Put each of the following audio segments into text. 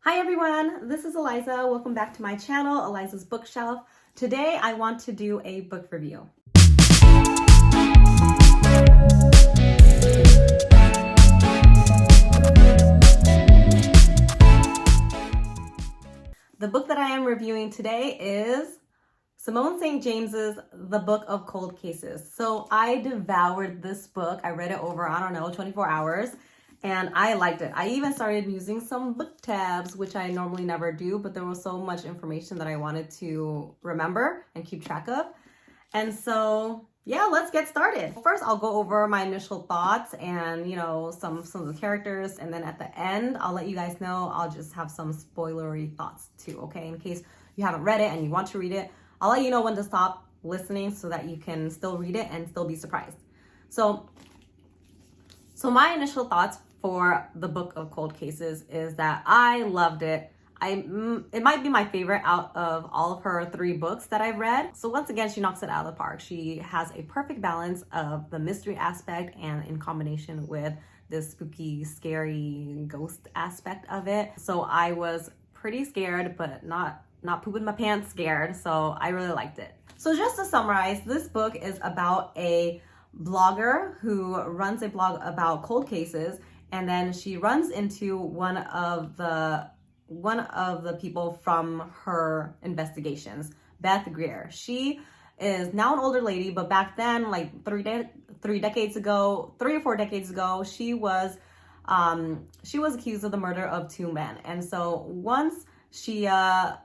Hi everyone, this is Eliza. Welcome back to my channel, Eliza's Bookshelf. Today I want to do a book review. The book that I am reviewing today is Simone St. James's The Book of Cold Cases. So I devoured this book. I read it over, 24 hours. And I liked it. I even started using some book tabs, which I normally never do, but there was so much information that I wanted to remember and keep track of. And so, yeah, let's get started. First, I'll go over my initial thoughts and, some of the characters. And then at the end, I'll let you guys know. I'll just have some spoilery thoughts too, okay? In case you haven't read it and you want to read it, I'll let you know when to stop listening so that you can still read it and still be surprised. So my initial thoughts for the Book of Cold Cases is that I loved it. It might be my favorite out of all of her 3 books that I've read. So once again, she knocks it out of the park. She has a perfect balance of the mystery aspect and in combination with this spooky, scary ghost aspect of it. So I was pretty scared, but not pooping my pants scared. So I really liked it. So just to summarize, this book is about a blogger who runs a blog about cold cases, and then she runs into one of the people from her investigations, Beth Greer. She is now an older lady, but back then, like 3 or 4 decades ago, she was accused of the murder of 2 men. And so once she saw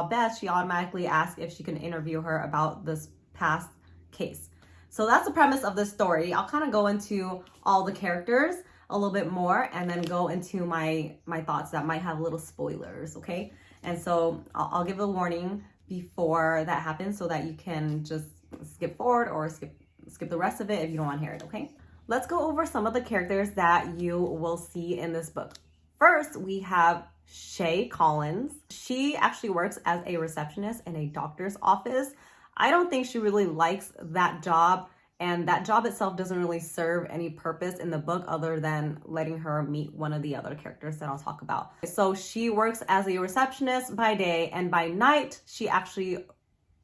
Beth, she automatically asked if she can interview her about this past case. So that's the premise of this story. I'll kind of go into all the characters a little bit more and then go into my thoughts that might have little spoilers, okay? And so I'll give a warning before that happens so that you can just skip forward or skip the rest of it if you don't want to hear it, okay? Let's go over some of the characters that you will see in this book. First, we have Shay Collins. She actually works as a receptionist in a doctor's office. I don't think she really likes that job, and that job itself doesn't really serve any purpose in the book other than letting her meet one of the other characters that I'll talk about. So she works as a receptionist by day, and by night, she actually,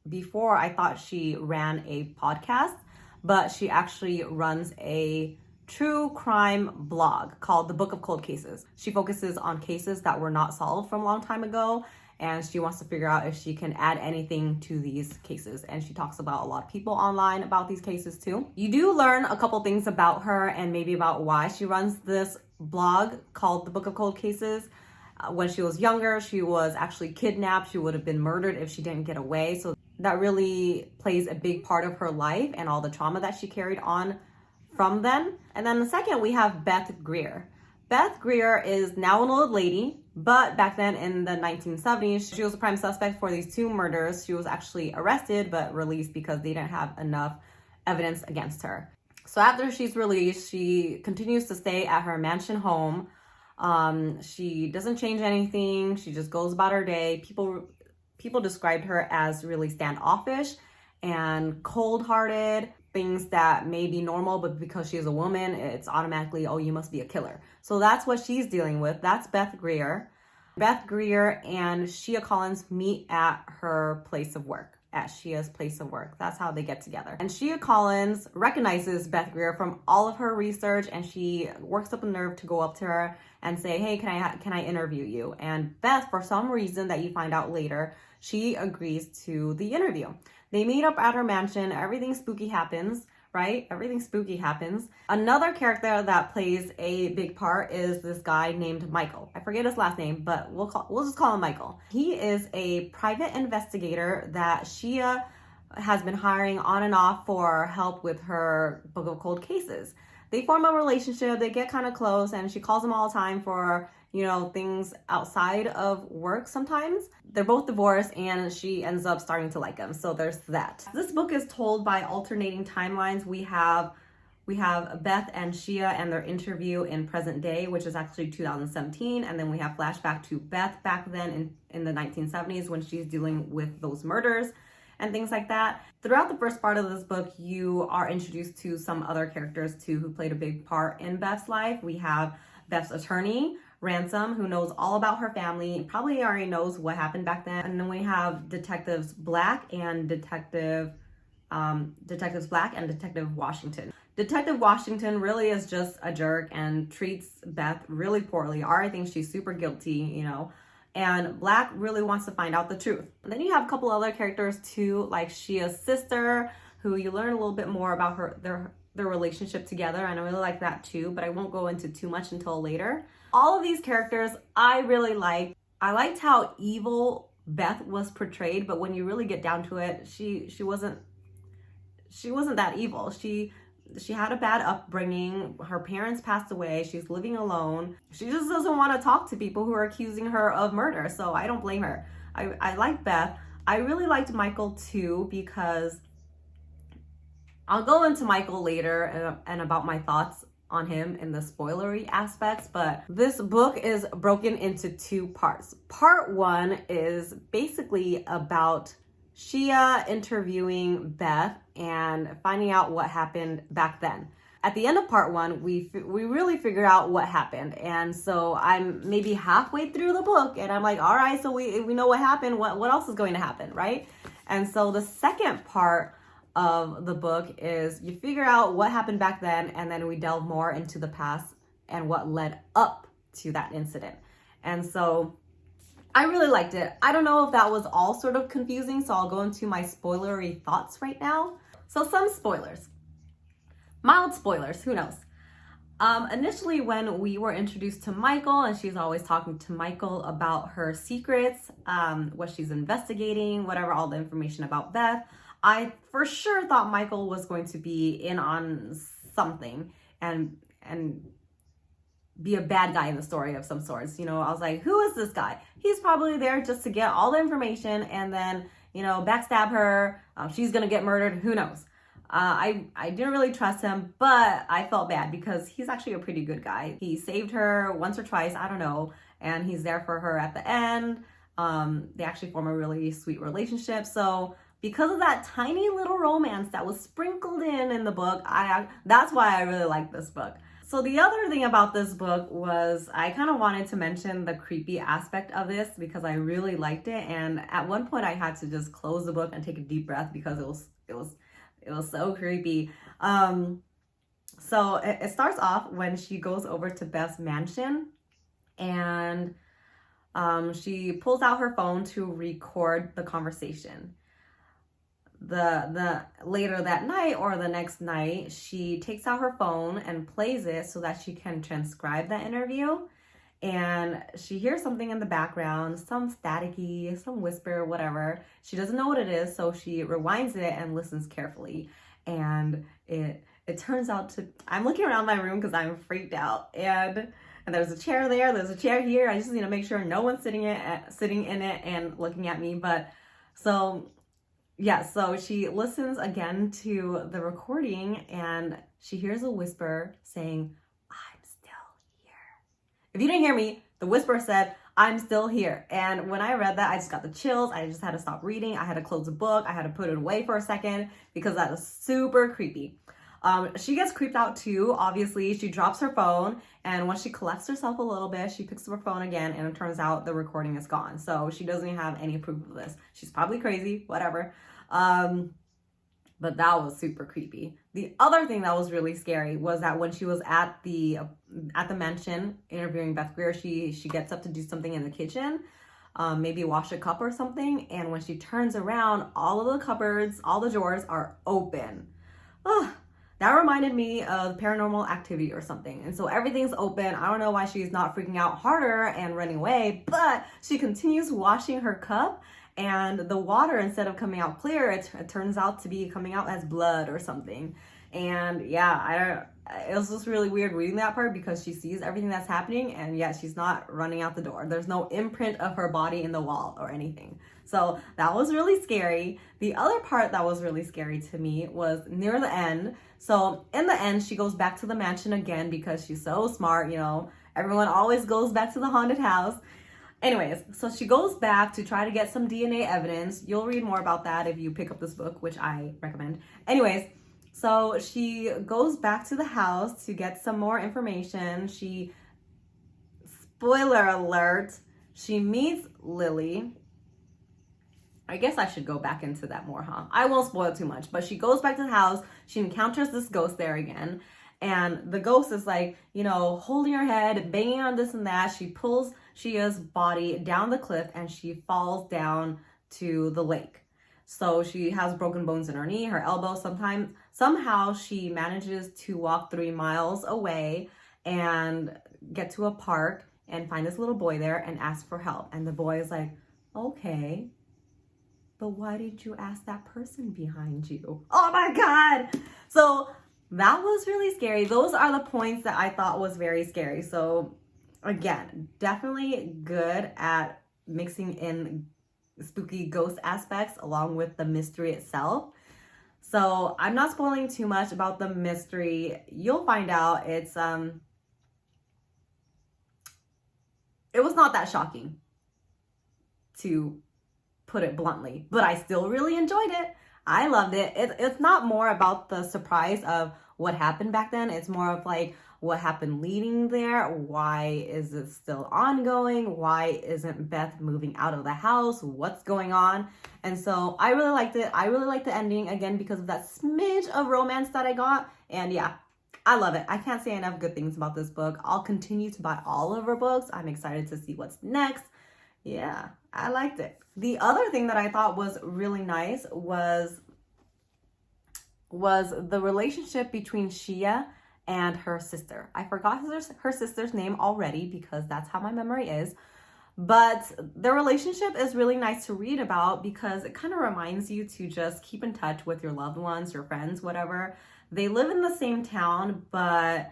before I thought she ran a podcast, but she actually runs a true crime blog called The Book of Cold Cases. She focuses on cases that were not solved from a long time ago, and she wants to figure out if she can add anything to these cases. And she talks about a lot of people online about these cases too. You do learn a couple things about her and maybe about why she runs this blog called The Book of Cold Cases. When she was younger, she was actually kidnapped. She would have been murdered if she didn't get away. So that really plays a big part of her life and all the trauma that she carried on from then. And then the second, we have Beth Greer. Beth Greer is now an old lady, but back then in the 1970s, she was a prime suspect for these 2 murders. She was actually arrested but released because they didn't have enough evidence against her. So after she's released, she continues to stay at her mansion home. She doesn't change anything. She just goes about her day. People described her as really standoffish and cold-hearted. Things that may be normal, but because she is a woman, it's automatically, oh, you must be a killer. So that's what she's dealing with. That's Beth Greer. Beth Greer and Shay Collins meet at her place of work, at Shia's place of work. That's how they get together. And Shay Collins recognizes Beth Greer from all of her research, and she works up a nerve to go up to her and say, hey, can I interview you? And Beth, for some reason that you find out later, she agrees to the interview. They meet up at her mansion. Everything spooky happens, right? Everything spooky happens. Another character that plays a big part is this guy named Michael. I forget his last name, but we'll just call him Michael. He is a private investigator that Shia has been hiring on and off for help with her Book of Cold Cases. They form a relationship, they get kind of close, and she calls him all the time for, things outside of work sometimes. They're both divorced, and she ends up starting to like him. So there's that. This book is told by alternating timelines. We have Beth and Shia and their interview in present day, which is actually 2017. And then we have flashback to Beth back then in the 1970s when she's dealing with those murders and things like that. Throughout the first part of this book, you are introduced to some other characters too who played a big part in Beth's life. We have Beth's attorney, Ransom, who knows all about her family, probably already knows what happened back then. And then we have Detectives Black and Detectives Black and Detective Washington. Detective Washington really is just a jerk and treats Beth really poorly. Ari thinks she's super guilty, you know, and Black really wants to find out the truth. And then you have a couple other characters too, like Shia's sister, who you learn a little bit more about their relationship together, and I really like that too, but I won't go into too much until later. All of these characters I really liked. I liked how evil Beth was portrayed, but when you really get down to it, she wasn't that evil. She had a bad upbringing. Her parents passed away. She's living alone. She just doesn't want to talk to people who are accusing her of murder, so I don't blame her. I like Beth. I really liked Michael too, because I'll go into Michael later and about my thoughts on him in the spoilery aspects, but this book is broken into two parts. Part one is basically about Shia interviewing Beth and finding out what happened back then. At the end of part one, we really figured out what happened, and so I'm maybe halfway through the book, and I'm like, all right, so we know what happened. What else is going to happen, right? And so the second part of the book is you figure out what happened back then, and then we delve more into the past and what led up to that incident. And so I really liked it. I don't know if that was all sort of confusing, so I'll go into my spoilery thoughts right now. So some spoilers. Mild spoilers, who knows? Initially, when we were introduced to Michael, and she's always talking to Michael about her secrets, what she's investigating, whatever, all the information about Beth, I for sure thought Michael was going to be in on something and be a bad guy in the story of some sorts. You know, I was like, who is this guy? He's probably there just to get all the information and then, you know, backstab her. She's gonna get murdered. Who knows? I didn't really trust him, but I felt bad because he's actually a pretty good guy. He saved her once or twice, I don't know, and he's there for her at the end. They actually form a really sweet relationship. So because of that tiny little romance that was sprinkled in the book, that's why I really like this book. So the other thing about this book was I kind of wanted to mention the creepy aspect of this because I really liked it, and at one point I had to just close the book and take a deep breath because it was so creepy. So it starts off when she goes over to Beth's mansion, and she pulls out her phone to record the conversation. The later that night or the next night, she takes out her phone and plays it so that she can transcribe the interview, and she hears something in the background, some staticky, some whisper, whatever. She doesn't know what it is, so she rewinds it and listens carefully, and it turns out to, I'm looking around my room because I'm freaked out, and there's a chair there, there's a chair here. I just need to make sure no one's sitting in it and looking at me. But so yeah, so she listens again to the recording and she hears a whisper saying, "I'm still here." If you didn't hear me, the whisper said, "I'm still here." And when I read that, I just got the chills. I just had to stop reading. I had to close the book. I had to put it away for a second because that was super creepy. She gets creeped out too, obviously. She drops her phone, and once she collects herself a little bit, she picks up her phone again, and it turns out the recording is gone. So she doesn't have any proof of this. She's probably crazy, whatever. But that was super creepy. The other thing that was really scary was that when she was at the mansion interviewing Beth Greer, she gets up to do something in the kitchen, maybe wash a cup or something, and when she turns around, all of the cupboards, all the drawers are open. Ugh. That reminded me of Paranormal Activity or something. And so everything's open. I don't know why she's not freaking out harder and running away, but she continues washing her cup, and the water, instead of coming out clear, it turns out to be coming out as blood or something. And yeah, it was just really weird reading that part because she sees everything that's happening, and yet she's not running out the door. There's no imprint of her body in the wall or anything. So that was really scary. The other part that was really scary to me was near the end. So in the end, she goes back to the mansion again because she's so smart, you know. Everyone always goes back to the haunted house. Anyways, so she goes back to try to get some DNA evidence. You'll read more about that if you pick up this book, which I recommend. Anyways, so she goes back to the house to get some more information. She spoiler alert, she meets Lily. I guess I should go back into that more, huh? I won't spoil too much, but she goes back to the house. She encounters this ghost there again. And the ghost is like, you know, holding her head, banging on this and that. She pulls Shia's body down the cliff and she falls down to the lake. So she has broken bones in her knee, her elbow. Somehow she manages to walk 3 miles away and get to a park and find this little boy there and ask for help. And the boy is like, okay, but why did you ask that person behind you? Oh my God. So that was really scary. Those are the points that I thought was very scary. So again, definitely good at mixing in spooky ghost aspects along with the mystery itself. So I'm not spoiling too much about the mystery. You'll find out it was not that shocking, to put it bluntly, but I still really enjoyed it. I loved it. It's not more about the surprise of what happened back then. It's more of like what happened leading there. Why is it still ongoing? Why isn't Beth moving out of the house? What's going on? And so I really liked it. I really liked the ending, again, because of that smidge of romance that I got. And yeah, I love it. I can't say enough good things about this book. I'll continue to buy all of her books. I'm excited to see what's next. Yeah, I liked it. The other thing that I thought was really nice was the relationship between Shia and her sister. I forgot her sister's name already because that's how my memory is. But the relationship is really nice to read about because it kind of reminds you to just keep in touch with your loved ones, your friends, whatever. They live in the same town, but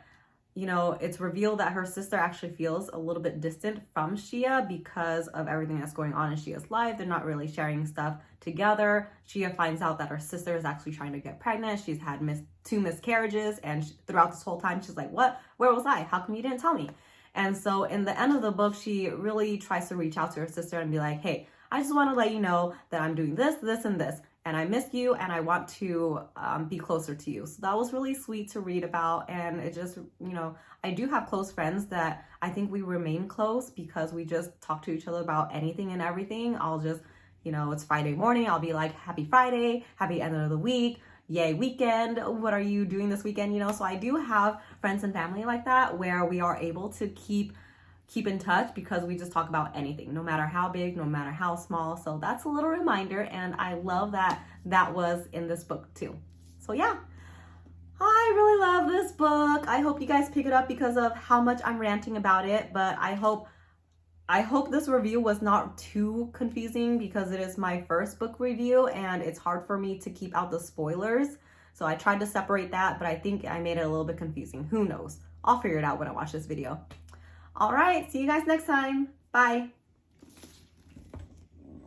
you know, it's revealed that her sister actually feels a little bit distant from Shia because of everything that's going on in Shia's life. They're not really sharing stuff together. Shia finds out that her sister is actually trying to get pregnant. She's had 2 miscarriages, and throughout this whole time, she's like, what? Where was I? How come you didn't tell me? And so in the end of the book, she really tries to reach out to her sister and be like, hey, I just want to let you know that I'm doing this, this, and this. And I miss you, and I want to be closer to you. So that was really sweet to read about. And it just, you know, I do have close friends that I think we remain close because we just talk to each other about anything and everything. I'll just, you know, it's Friday morning. I'll be like, happy Friday, happy end of the week, yay weekend. What are you doing this weekend? You know, so I do have friends and family like that where we are able to keep in touch because we just talk about anything, no matter how big, no matter how small. So that's a little reminder, and I love that that was in this book too. So yeah, I really love this book. I hope you guys pick it up because of how much I'm ranting about it, but I hope this review was not too confusing because it is my first book review and it's hard for me to keep out the spoilers. So I tried to separate that, but I think I made it a little bit confusing. Who knows? I'll figure it out when I watch this video. All right, see you guys next time. Bye.